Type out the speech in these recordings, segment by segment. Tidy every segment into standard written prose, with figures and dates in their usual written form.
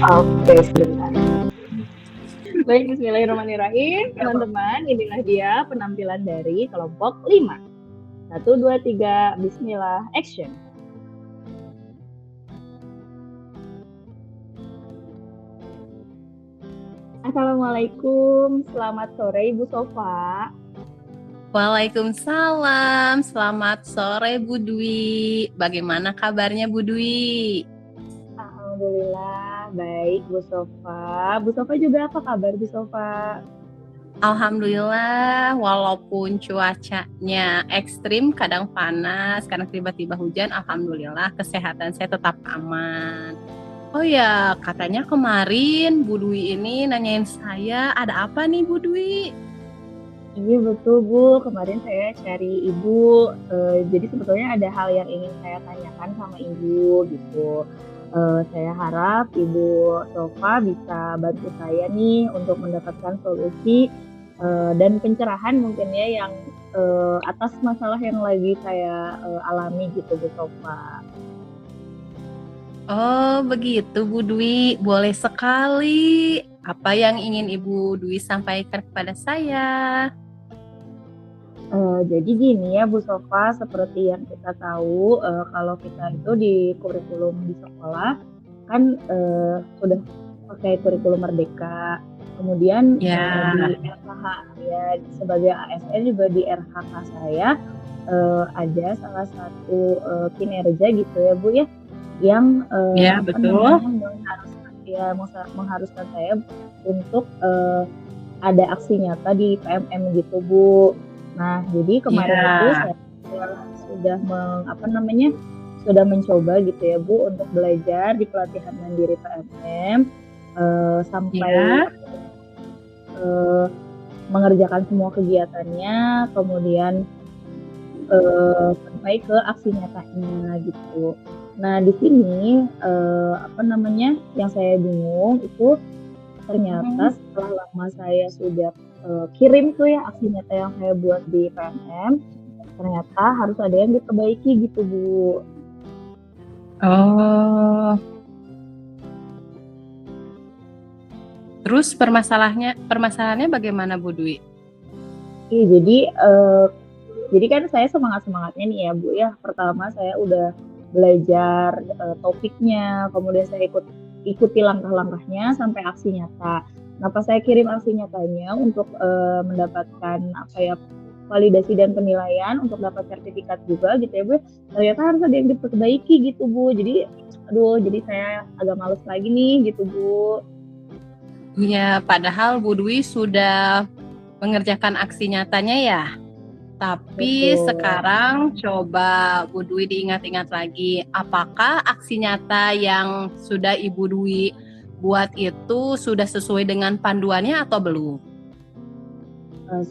Oke, sebentar. Baik, bismillahirrahmanirrahim. Teman-teman, inilah dia penampilan dari kelompok 5. 1, 2, 3, bismillah, action. Assalamualaikum, selamat sore Ibu Sofa. Waalaikumsalam, selamat sore Bu Dwi. Bagaimana kabarnya Bu Dwi? Alhamdulillah, baik Bu Sofa. Bu Sofa juga apa kabar Bu Sofa? Alhamdulillah, walaupun cuacanya ekstrim, kadang panas, kadang tiba-tiba hujan, alhamdulillah kesehatan saya tetap aman. Oh ya, katanya kemarin Bu Dwi ini nanyain saya, ada apa nih Bu Dwi? Iya betul Bu, kemarin saya cari Ibu, jadi sebetulnya ada hal yang ingin saya tanyakan sama Ibu gitu. Saya harap Ibu Sofa bisa bantu saya nih untuk mendapatkan solusi dan pencerahan mungkin ya yang atas masalah yang lagi saya alami gitu Bu Sofa. Oh begitu Bu Dwi, boleh sekali. Apa yang ingin Ibu Dwi sampaikan kepada saya? Jadi gini ya Bu Sofa, seperti yang kita tahu kalau kita itu di kurikulum di sekolah kan sudah pakai kurikulum Merdeka. Kemudian di RHK ya sebagai ASN juga di RHK saya ada salah satu kinerja gitu ya Bu ya yang betul. mengharuskan saya untuk ada aksi nyata di PMM gitu Bu. Nah, jadi kemarin itu saya sudah mencoba gitu ya Bu untuk belajar di pelatihan mandiri PMM sampai mengerjakan semua kegiatannya, kemudian sampai ke aksi nyatanya gitu. Nah, di sini yang saya bingung itu ternyata setelah lama saya sudah kirim tuh ya aksi nyata yang saya buat di PMM, ternyata harus ada yang diperbaiki gitu Bu. Oh. Terus permasalahannya bagaimana Bu Dwi? Iya, jadi kan saya semangatnya nih ya Bu ya. Pertama saya udah belajar topiknya, kemudian saya ikuti langkah-langkahnya sampai aksi nyata. Nah, pas saya kirim aksi nyatanya untuk mendapatkan validasi dan penilaian untuk dapat sertifikat juga gitu ya Bu, ternyata harus ada yang diperbaiki gitu Bu. Jadi saya agak males lagi nih gitu Bu. Iya, padahal Bu Dwi sudah mengerjakan aksi nyatanya ya. Tapi sekarang coba Bu Dwi diingat-ingat lagi, apakah aksi nyata yang sudah Ibu Dwi buat itu sudah sesuai dengan panduannya atau belum?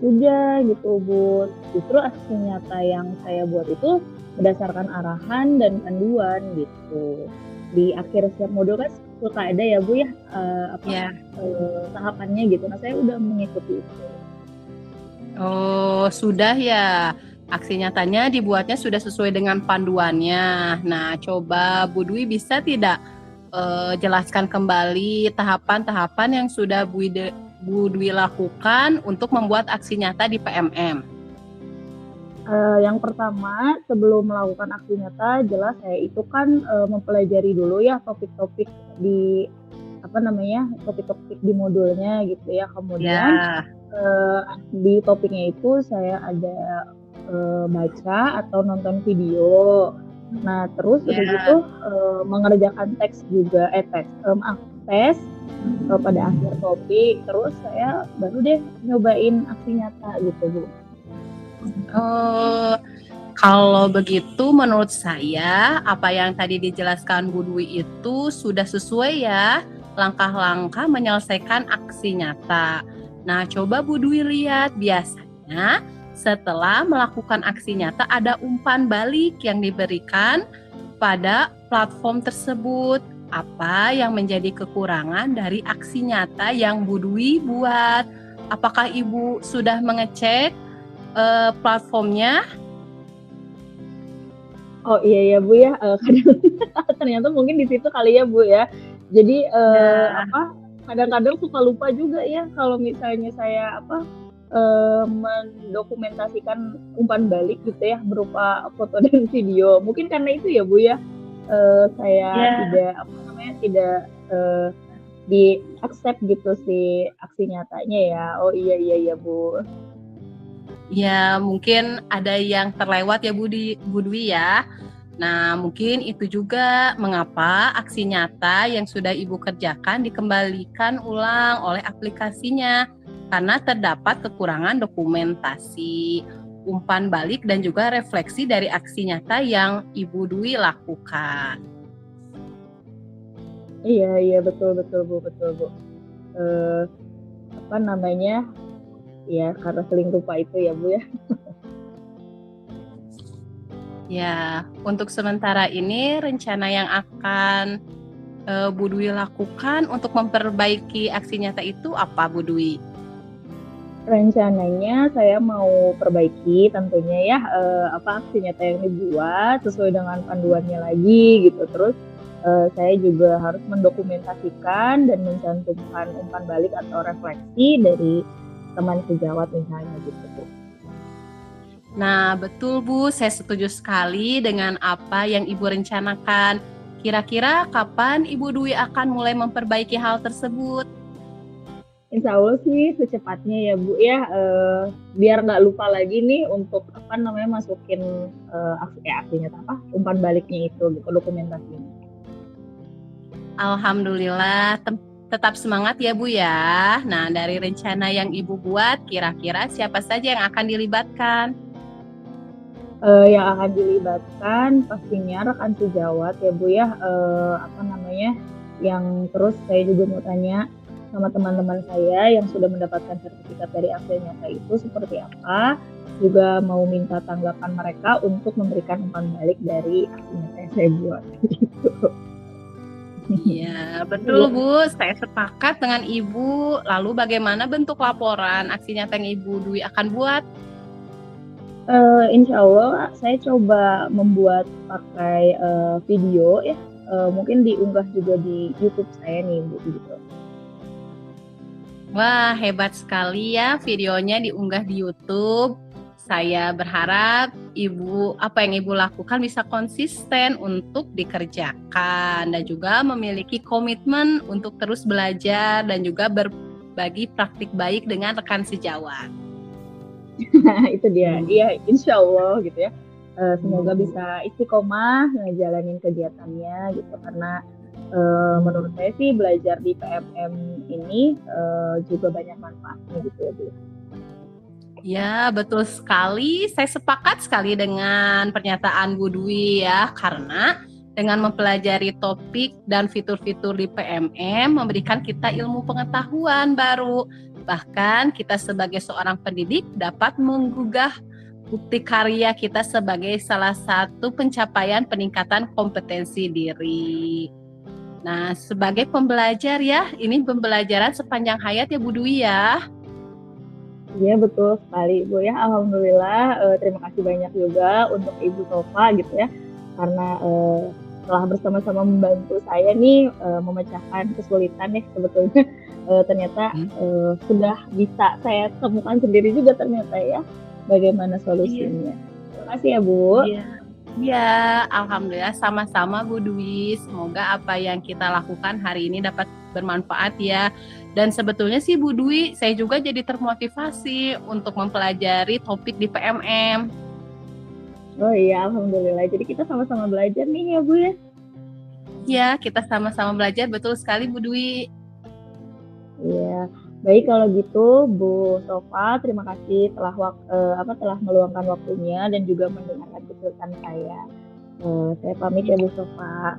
Sudah gitu Bu. Justru aksi nyata yang saya buat itu berdasarkan arahan dan panduan gitu. Di akhir setiap modul kan suka ada ya Bu ya tahapannya gitu. Nah, saya udah mengikuti itu. Oh, sudah ya. Aksi nyatanya dibuatnya sudah sesuai dengan panduannya. Nah, coba Bu Dwi bisa tidak jelaskan kembali tahapan-tahapan yang sudah Bu Dwi lakukan untuk membuat aksi nyata di PMM? Yang pertama, sebelum melakukan aksi nyata, jelas saya itu kan mempelajari dulu ya topik-topik di topik-topik di modulnya gitu ya. Kemudian di topiknya itu saya ada baca atau nonton video. Nah, terus udah gitu mengerjakan tes pada akhir topik. Terus saya baru deh nyobain aksi nyata gitu Bu. Kalau begitu menurut saya apa yang tadi dijelaskan Bu Dwi itu sudah sesuai ya langkah-langkah menyelesaikan aksi nyata. Nah, coba Bu Dwi lihat, biasanya setelah melakukan aksi nyata ada umpan balik yang diberikan pada platform tersebut. Apa yang menjadi kekurangan dari aksi nyata yang Bu Dwi buat? Apakah Ibu sudah mengecek platformnya? Oh iya ya Bu ya, ternyata mungkin di situ kali ya Bu ya. Jadi Ya, kadang-kadang suka lupa juga ya kalau misalnya saya mendokumentasikan umpan balik gitu ya berupa foto dan video. Mungkin karena itu ya Bu ya, saya ya, tidak tidak di accept gitu si aksi nyatanya ya. Oh iya iya iya Bu. ya mungkin ada yang terlewat ya Bu Dwi ya. Nah, mungkin itu juga mengapa aksi nyata yang sudah Ibu kerjakan dikembalikan ulang oleh aplikasinya karena terdapat kekurangan dokumentasi, umpan balik dan juga refleksi dari aksi nyata yang Ibu Dwi lakukan. Iya iya betul betul Bu betul Bu. Eh, apa namanya? Ya karena sering lupa itu ya Bu ya. Ya, untuk sementara ini rencana yang akan Bu Dwi lakukan untuk memperbaiki aksi nyata itu apa Bu Dwi? Rencananya saya mau perbaiki tentunya ya aksi nyata yang dibuat sesuai dengan panduannya lagi gitu. Terus saya juga harus mendokumentasikan dan mencantumkan umpan balik atau refleksi dari teman sejawat misalnya gitu. Nah, betul Bu, saya setuju sekali dengan apa yang Ibu rencanakan. Kira-kira kapan Ibu Dwi akan mulai memperbaiki hal tersebut? Insya Allah sih secepatnya ya Bu ya, biar nggak lupa lagi nih untuk masukin aksinya umpan baliknya itu gitu dokumentasinya. Alhamdulillah, tetap semangat ya Bu ya. Nah, dari rencana yang Ibu buat, kira-kira siapa saja yang akan dilibatkan? Yang akan dilibatkan pastinya rekan sejawat ya Bu ya, yang terus saya juga mau tanya sama teman-teman saya yang sudah mendapatkan sertifikat dari aksi nyata itu seperti apa, juga mau minta tanggapan mereka untuk memberikan umpan balik dari aksi nyata yang saya buat gitu. Iya, betul Bu. Saya sepakat dengan Ibu. Lalu bagaimana bentuk laporan aksi nyata yang Ibu Dwi akan buat? Insya Allah saya coba membuat pakai video ya, mungkin diunggah juga di YouTube saya nih Bu gitu. Wah, hebat sekali ya videonya diunggah di YouTube. Saya berharap apa yang Ibu lakukan bisa konsisten untuk dikerjakan dan juga memiliki komitmen untuk terus belajar dan juga berbagi praktik baik dengan rekan sejawat. Nah, itu dia. Iya, insya Allah gitu ya. Semoga bisa istiqomah ngejalanin kegiatannya gitu karena menurut saya sih belajar di PMM ini juga banyak manfaatnya gitu ya Bu. Ya, betul sekali. Saya sepakat sekali dengan pernyataan Bu Dwi ya, karena dengan mempelajari topik dan fitur-fitur di PMM memberikan kita ilmu pengetahuan baru. Bahkan kita sebagai seorang pendidik dapat menggugah bukti karya kita sebagai salah satu pencapaian peningkatan kompetensi diri. Nah, sebagai pembelajar ya, ini pembelajaran sepanjang hayat ya Bu Dwi ya. Iya betul sekali Bu ya. Alhamdulillah terima kasih banyak juga untuk Ibu Sofa gitu ya karena telah bersama-sama membantu saya nih memecahkan kesulitan ya sebetulnya ternyata sudah bisa saya temukan sendiri juga ternyata ya bagaimana solusinya. Terima kasih ya Bu. Iya. Ya, alhamdulillah sama-sama Bu Dwi. Semoga apa yang kita lakukan hari ini dapat bermanfaat ya. Dan sebetulnya sih Bu Dwi, saya juga jadi termotivasi untuk mempelajari topik di PMM. Oh iya, alhamdulillah. Jadi kita sama-sama belajar nih ya Bu ya. Ya, kita sama-sama belajar, betul sekali Bu Dwi. Iya. Baik kalau gitu Bu Sofa, terima kasih telah meluangkan waktunya dan juga mendengarkan curhatan saya. Saya pamit ya Bu Sofa.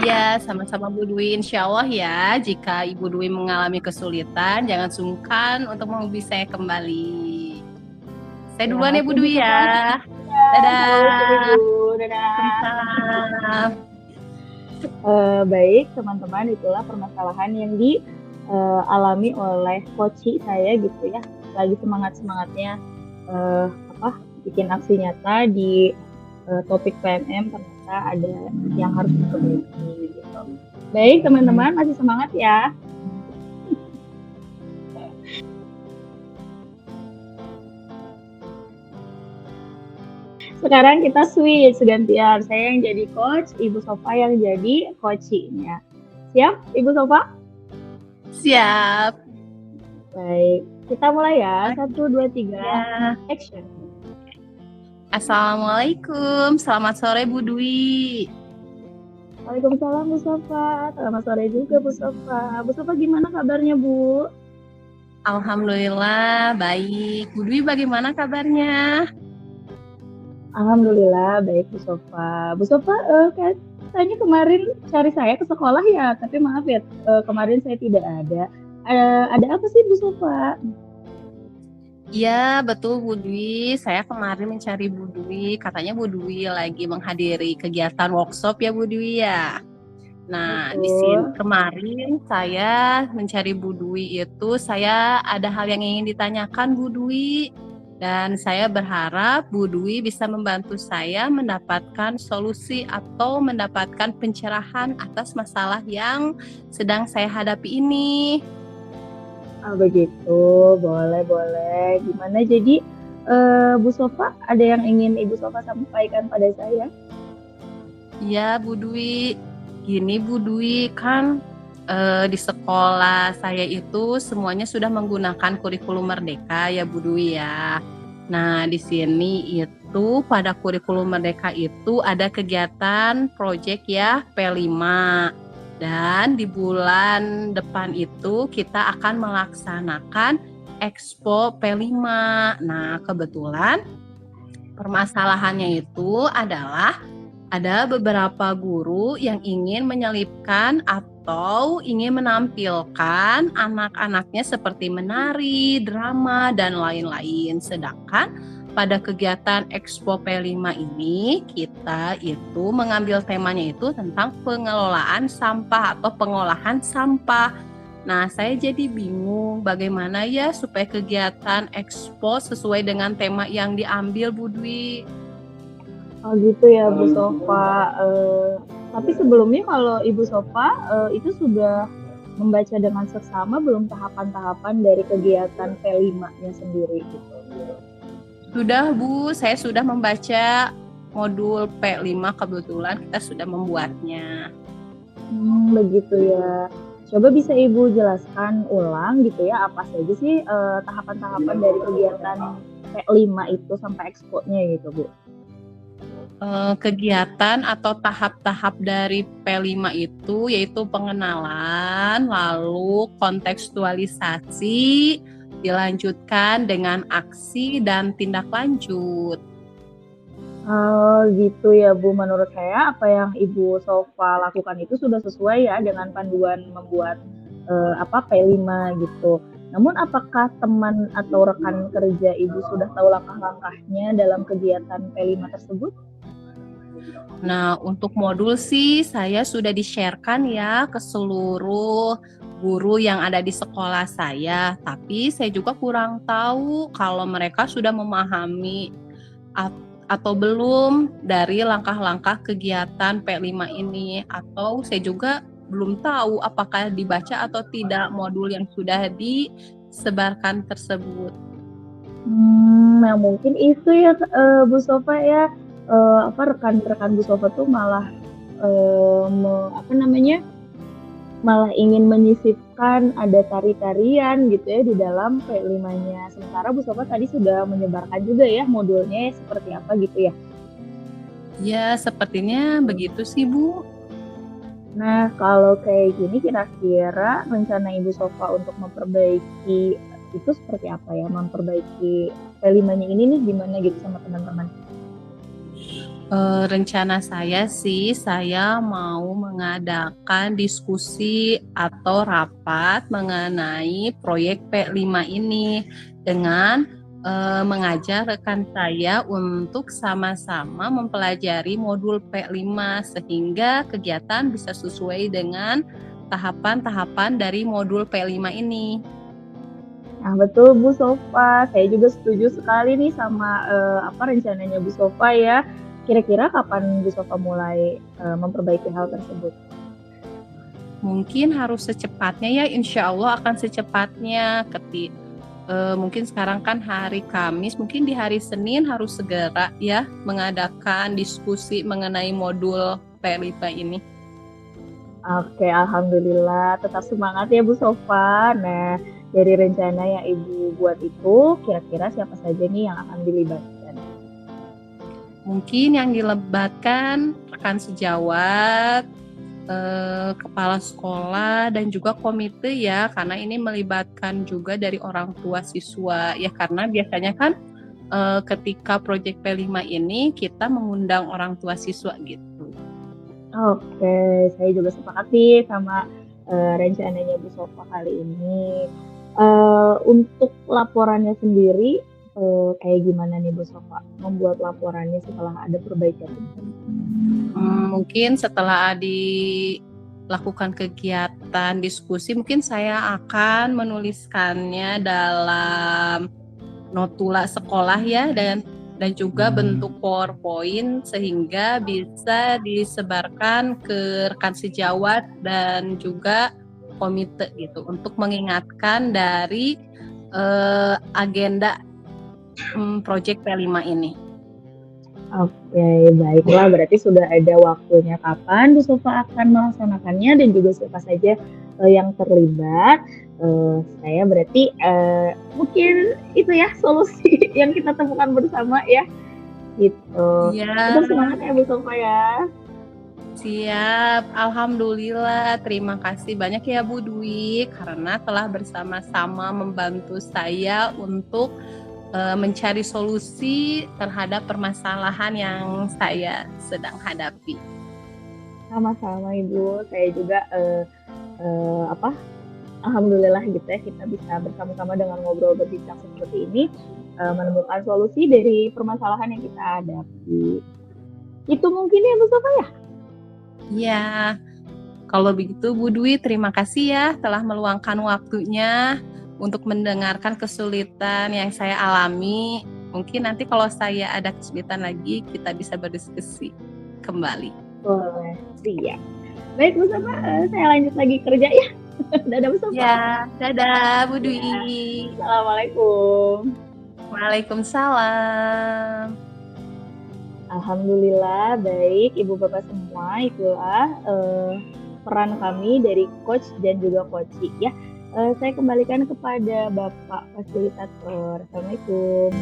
Ya, sama-sama Bu Dwi. Insya Allah ya, jika Ibu Dwi mengalami kesulitan, jangan sungkan untuk menghubungi saya kembali. Saya duluan ya Bu Dwi ya. Dadah. Dadah. Baik teman-teman, itulah permasalahan yang dialami oleh coach saya gitu ya. Lagi semangat-semangatnya bikin aksi nyata di topik PMM ternyata ternyata ada yang harus diperbaiki gitu. Baik teman-teman, masih semangat ya. Sekarang kita switch gantian. Saya yang jadi coach, Ibu Sofa yang jadi coaching-nya. Siap, Ibu Sofa? Siap. Baik, kita mulai ya. 1, 2, 3, Ya. action. Assalamualaikum, selamat sore Bu Dwi. Waalaikumsalam Bu Sofa. Selamat sore juga Bu Sofa. Bu Sofa gimana kabarnya Bu? Alhamdulillah baik. Bu Dwi bagaimana kabarnya? Alhamdulillah baik Bu Sofa. Bu Sofa katanya kemarin cari saya ke sekolah ya, tapi maaf ya kemarin saya tidak ada. Ada apa sih Bu Sofa? Iya betul Bu Dwi, saya kemarin mencari Bu Dwi, katanya Bu Dwi lagi menghadiri kegiatan workshop ya Bu Dwi ya. Nah di sini Betul. kemarin saya mencari Bu Dwi itu saya ada hal yang ingin ditanyakan Bu Dwi. Dan saya berharap Bu Dwi bisa membantu saya mendapatkan solusi atau mendapatkan pencerahan atas masalah yang sedang saya hadapi ini. Begitu, boleh. Gimana jadi Bu Sofa ada yang ingin Ibu Sofa sampaikan pada saya? Iya Bu Dwi, gini Bu Dwi kan di sekolah saya itu semuanya sudah menggunakan kurikulum Merdeka ya Bu Dwi ya. Nah di sini itu pada kurikulum Merdeka itu ada kegiatan proyek ya P5. Dan di bulan depan itu kita akan melaksanakan Expo P5. Nah kebetulan permasalahannya itu adalah ada beberapa guru yang ingin menyelipkan atau ingin menampilkan anak-anaknya seperti menari, drama, dan lain-lain. Sedangkan pada kegiatan Expo P5 ini kita itu mengambil temanya itu tentang pengelolaan sampah atau pengolahan sampah. Nah, saya jadi bingung bagaimana ya supaya kegiatan Expo sesuai dengan tema yang diambil Bu Dwi. Oh gitu ya Bu Sofa. Tapi sebelumnya kalau Ibu Sofa itu sudah membaca dengan seksama belum tahapan-tahapan dari kegiatan P5-nya sendiri gitu? Sudah Bu, saya sudah membaca modul P5 kebetulan kita sudah membuatnya. Begitu ya. Coba bisa Ibu jelaskan ulang gitu ya apa saja sih tahapan-tahapan dari kegiatan P5 itu sampai expo-nya gitu Bu? Kegiatan atau tahap-tahap dari P5 itu yaitu pengenalan, lalu kontekstualisasi, dilanjutkan dengan aksi dan tindak lanjut. Oh gitu ya Bu, menurut saya apa yang Ibu Sofa lakukan itu sudah sesuai ya dengan panduan membuat P5 gitu. Namun apakah teman atau rekan kerja Ibu sudah tahu langkah-langkahnya dalam kegiatan P5 tersebut? Nah, untuk modul sih saya sudah di-share-kan ya ke seluruh guru yang ada di sekolah saya, tapi saya juga kurang tahu kalau mereka sudah memahami atau belum dari langkah-langkah kegiatan P5 ini, atau saya juga belum tahu apakah dibaca atau tidak modul yang sudah disebarkan tersebut. Nah mungkin itu ya Bu Sofa ya, rekan-rekan Bu Sofa tuh malah malah ingin menyisipkan ada tari-tarian gitu ya di dalam P5-nya. Sementara Bu Sofa tadi sudah menyebarkan juga ya modulnya seperti apa gitu ya. Ya, sepertinya begitu sih Bu. Nah, kalau kayak gini kira-kira rencana Ibu Sofa untuk memperbaiki itu seperti apa ya? Memperbaiki P5-nya ini nih gimana gitu sama teman-teman? Rencana saya sih, saya mau mengadakan diskusi atau rapat mengenai proyek P5 ini dengan mengajak rekan saya untuk sama-sama mempelajari modul P5 sehingga kegiatan bisa sesuai dengan tahapan-tahapan dari modul P5 ini. Nah, betul Bu Sofa. Saya juga setuju sekali nih sama rencananya Bu Sofa ya. kira-kira kapan Bu Sofa mulai memperbaiki hal tersebut? Mungkin harus secepatnya ya, insya Allah akan secepatnya. Mungkin sekarang kan hari Kamis, mungkin di hari Senin harus segera ya mengadakan diskusi mengenai modul P5 ini. Oke, alhamdulillah. Tetap semangat ya Bu Sofa. Nah, dari rencana yang Ibu buat itu, kira-kira siapa saja nih yang akan dilibatkan? Mungkin yang dilibatkan rekan sejawat, kepala sekolah dan juga komite ya, karena ini melibatkan juga dari orang tua siswa ya, karena biasanya kan ketika proyek P5 ini kita mengundang orang tua siswa gitu. Oke, saya juga sepakat sih sama rencananya Bu Sofa kali ini. Untuk laporannya sendiri, kayak gimana nih Bu Sofa membuat laporannya setelah ada perbaikan ini? Mungkin setelah dilakukan kegiatan diskusi, mungkin saya akan menuliskannya dalam notula sekolah ya, dan juga bentuk PowerPoint sehingga bisa disebarkan ke rekan sejawat dan juga komite gitu untuk mengingatkan dari agenda proyek P5 ini. Oke, baiklah. Berarti sudah ada waktunya kapan Bu Sofa akan melaksanakannya dan juga siapa saja yang terlibat. Saya berarti mungkin itu ya solusi yang kita temukan bersama ya. Gitu. Iya. Tetap semangat ya Bu Sofa ya. Siap, alhamdulillah. Terima kasih banyak ya Bu Dwi karena telah bersama-sama membantu saya untuk mencari solusi terhadap permasalahan yang saya sedang hadapi. Sama-sama Ibu, saya juga alhamdulillah gitu ya kita bisa bersama-sama dengan ngobrol berbincang seperti ini menemukan solusi dari permasalahan yang kita hadapi. Itu mungkin ya Bu Sofa ya? Iya, kalau begitu Bu Dwi terima kasih ya telah meluangkan waktunya untuk mendengarkan kesulitan yang saya alami. Mungkin nanti kalau saya ada kesulitan lagi, kita bisa berdiskusi kembali. Boleh, siap. Baik Bu Sofa, saya lanjut lagi kerja ya. Dadah Bu Sofa. Ya, dadah Bu Dwi. Ya. Assalamualaikum. Waalaikumsalam. Alhamdulillah, baik Ibu Bapak semua, itulah peran kami dari coach dan juga coaching ya. Saya kembalikan kepada Bapak Fasilitator. Assalamualaikum.